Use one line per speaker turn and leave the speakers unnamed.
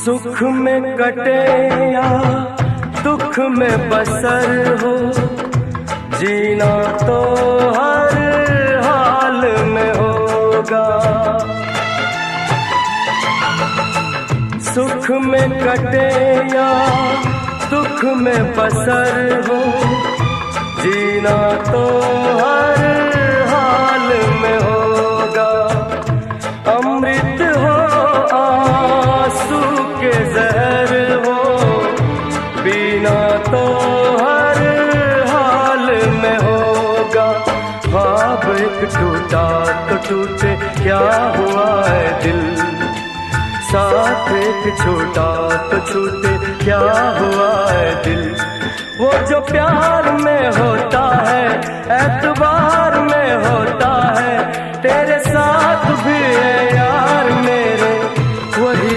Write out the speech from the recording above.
सुख में कटे या दुख में बसर हो, जीना तो हर हाल में होगा। सुख में कटे या दुख में बसर हो, जीना तो हर हाल में होगा। अमृत हो आंसू के जहर हो, पीना तो हर हाल में होगा। ख्वाब एक टूटा तो टूटे क्या हुआ है दिल, साथ एक छूटा तो छूटे क्या हुआ है दिल। वो जो प्यार में होता है एतबार में होता है, तेरे साथ भी है यार मेरे वही